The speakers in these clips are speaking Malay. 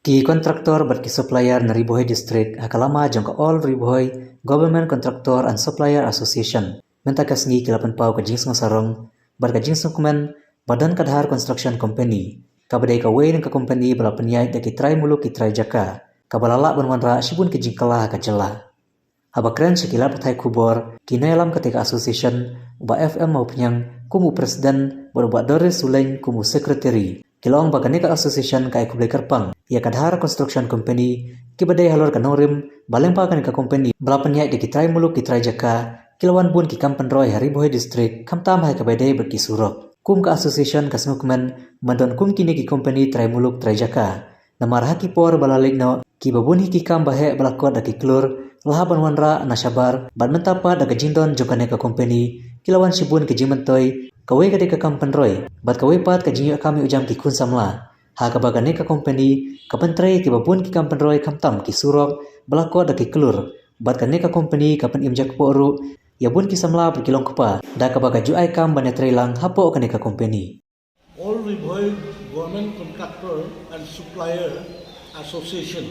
Ki kontraktor berki supplier na Ribohoi District hakalama jong ka All Ribohoi Government Contractor and Supplier Association. Menta kasngi kilapan pau ka jingsong sarong bar ka jingsong kumen Badan Kadhar Construction Company. Kabadai ka way ng ka company bala penyai da ki try muluk ki try jaka. Kabalala banwanra sibun ki jingkala ka jela. Habakren sikila patai kubor kinayalam ketika association uba FM mau penyang kumu presiden beruba Doris Sulain kumu sekretari. Kilong baganeka association ka ikubli kerpang ia Kadhar Construction Company kibadai halor kanorim balengpa kanika company bala penyai di kitrai muluk kitrai jaka kilawan bun ki Kampen Roy Ribohoi District kamtam hai kabadai berki surok kum ka association kasmukmen mandon kum kini ki company trai muluk trai jaka namar haki por balalik no ki babun hiki kam bahe balakot daki klur lahaban wanra nasabar ban mentapa daga jindon jokaneka company kilawan sibun ki jimentoi kawai kadeka Kampen Roy bat kawai pat ka jinyo kami ujam ki kun samla ha kabagane ka company kapentrai ki babun ki Kampen Roy kamtam ki surok balakot daki klur bat kaneka company kapen imjak poru ya bun ki samla berkilong kupa da kabaga juai kam banetrai lang hapo kaneka company. All Ribohoi Government Contractor and Supplier Association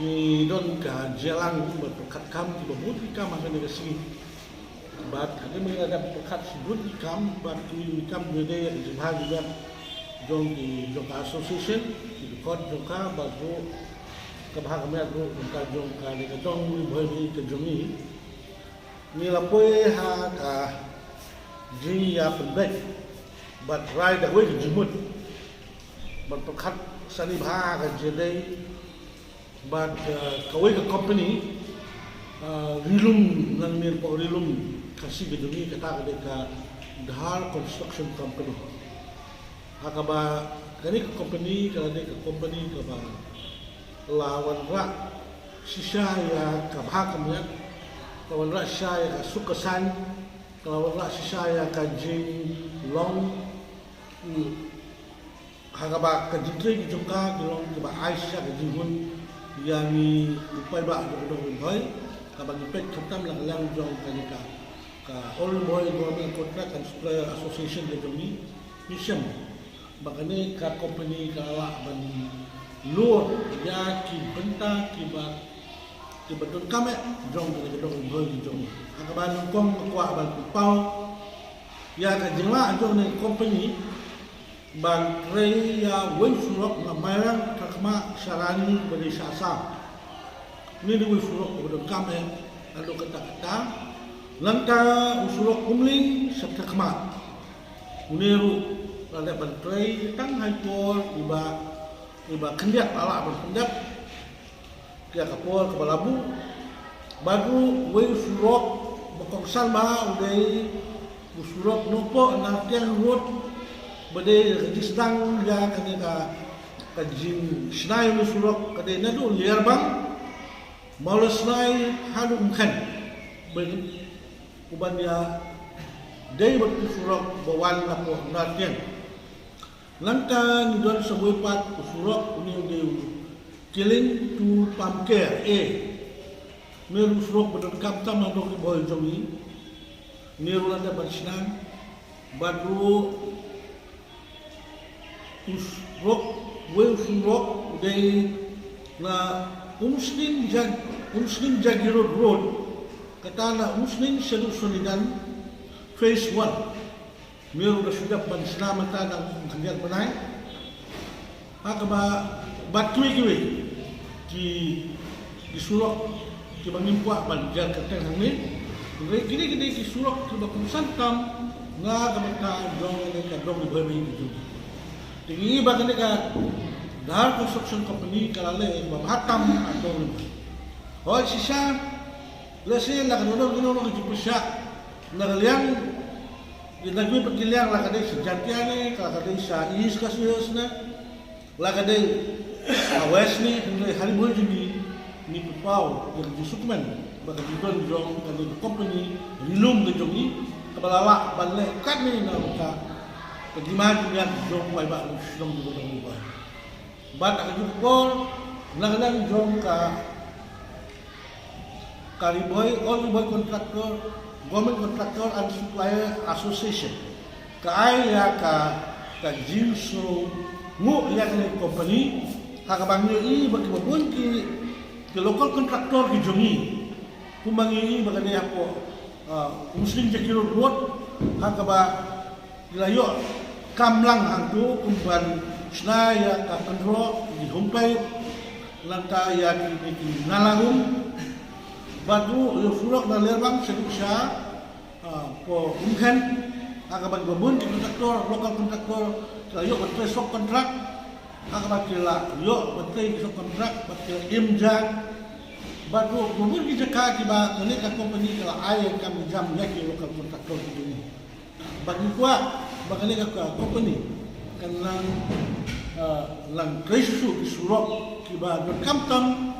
ni don ka jelang berkat kam ki babun ki kam akan negasi bat ada mengadap berkat sebut ki kam bat ki kam bede jumha juga jong di jong association di kod jong ka baru kabah kami aku jong ka ni jong Ribohoi ni ke jongi ni lapoi ha ka jing ya pendek bat rai da wei jumut bat perkat sani bha ka jede bat kawai ka company rilum nang mir po rilum kasi gedungi kata ka Kadhar Construction Company hakaba kani ka company ka ba lawan ra sisya ya ka bha kamya lawan ra sisya ya ka sukasan lawan ra sisya ya ka jing long hakaba ka jitri jungka long ka ba aisha ka jingun yang upay ba do Ribohoi kabag ipek katam lang jong kanika ka All Ribohoi Government Contract and Supplier Association de kami mission bakane ka company ka ala ban luar ya ki benta ki betul kame jong de Ribohoi jong akaban kong kwa ban pau ya ka jingla jong ne company ban rei ya wen surok na mayang kakma sarani beri sasa ni di wen surok bodon kame lalu kata langka usurok kumling sabta kama uniru lada ban rei tang hai por iba kendiak ala ban kendiak kia kapol ke balabu baru wen surok bokongsan ba udai usurok nopo na tiang rot bade sedang ya kaneka kajing snai usurok kade nadu liar bang maula snai halum kan ben uban ya dei bat usurok bawan lapo natian langka ni don saboi pat usurok ni de killing to pamker mer usurok badon kaptam na dok boy jomi niru landa bansnan badru usrok usrok de na Muslim Jagiro Road kata na Muslim Solusionidan Phase 1 meron na sudah pansinamata ng kanyang panay hakaba batui ki surok ki mangimpwa banjar kateng hangni kini ki surok ki bakusan tam nga kamata dong ni ka dong Ribohoi ni tinggi bagan ka Kadhar Construction Company kalale babatam atau oh sisa lesi la kanono ginono ki pusya nagaliang dinagwi pagkiliang la kadai sejantiane ka kadai sa is kasiyosna la kadai awes ni Ribohoi ni pupau yang disukmen baga jidon jong kadai company rilum de jongi kabalala banle kan ni na ka pagdiman niya jong may ba jong Ribohoi bat ak jupol naglang jong ka Ribohoi All Ribohoi Contractor Government Contractor and Supplier Association ka ay ya ka jinso mu ya ka company hakabang i bagi babun ki local contractor ki jongi kumbangi i bagani ako muslim jakiro road hakaba gilayo kamlang hangtu kumban snaya ka kontrol di hompai lanta ya ki nalangum batu yo surok na lerbang seduksa po umkan hakabang babun ki contractor local contractor gilayo betul sok kontrak hakabang kila yo betul sok kontrak betul imjak baru bubur kita kiba kali ka company kala air kami jam lagi local contractor ini bagi kuat bakal ka company kan lang kresu surok kiba berkamtam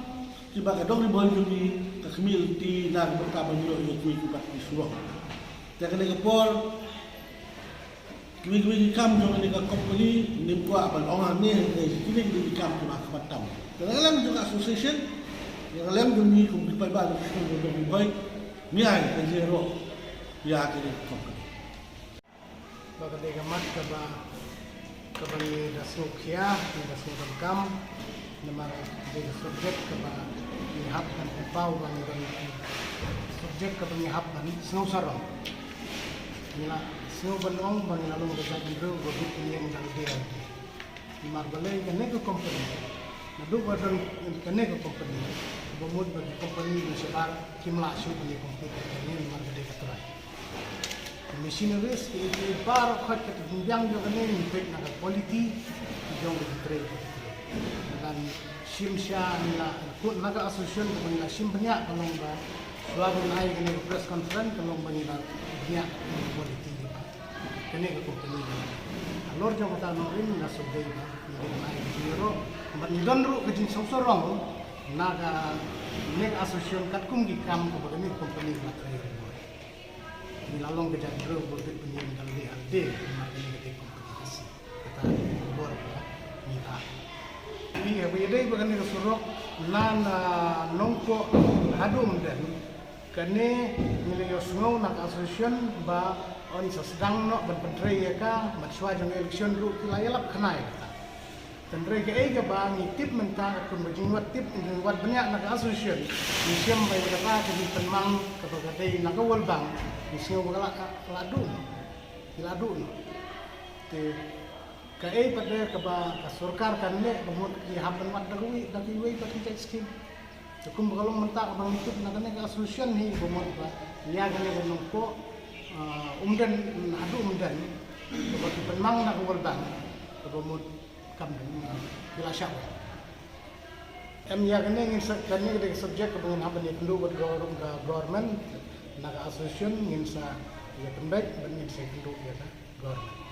kiba ka dong riboy ni ka kemil ti nang bertaban yo kiba ki surok tekan ka por kimi kam jong ni ka company nim kuat ban orang ni kini di kam kiba katam dalam juga association yang lain dunia kumpulan baru kita boleh baik ni ay zero ya kini company. Bagaimana dengan kebani dasukya, dasuk kam, nama dari subjek kebani hab dan pau bani dari subjek kebani hab dan snow sarong. Inilah snow benong bani lalu kita biru bagi yang dari dia. Di marbalai kene ke company. Nadu badan kene ke company. Bumud bagi company di sebar kimla syu bagi komputer ini marbalai katrai. Machineries itu bar khat ke tunjang jo kene ni pek na quality jong di trade dan simsha na kut naga association con na sim banyak kalong ba suatu naik kene press conference kalong banyak banyak quality ba kene ke company alor jong kata norin na subdai ba ni naik zero ban donru ke jin sorong naga nek association kat kum gi kam ko ba ni company ba trade nilalong ke jadro boleh penyim kali ade makanya ketika kompetisi kita bor minta ini ya bede bagani surok nan nongko hadum dan kene nilai sungau nak association ba on sedang no berpentre ya ka matswa jong election ru kilayalap kenai tendre ke ega ba ngitip menta kun bajingwat tip wat banyak nak association museum bay kata ke penmang kepada nak wal bang museum bagala ladu te kai pada ke ba sarkar kan le bahut ki haban mat dagui dagui ba ki skim kum bagalong menta bang ngitip nak ke association ni bahut ba lia gane gonong ko umdan adu umdan ke penmang nak wal bang bahut kam bila syak ya kene ngin kene de subjek ke pengen apa ni pendu buat government naga association ngin sa ya tembek ben ngin sa pendu ya government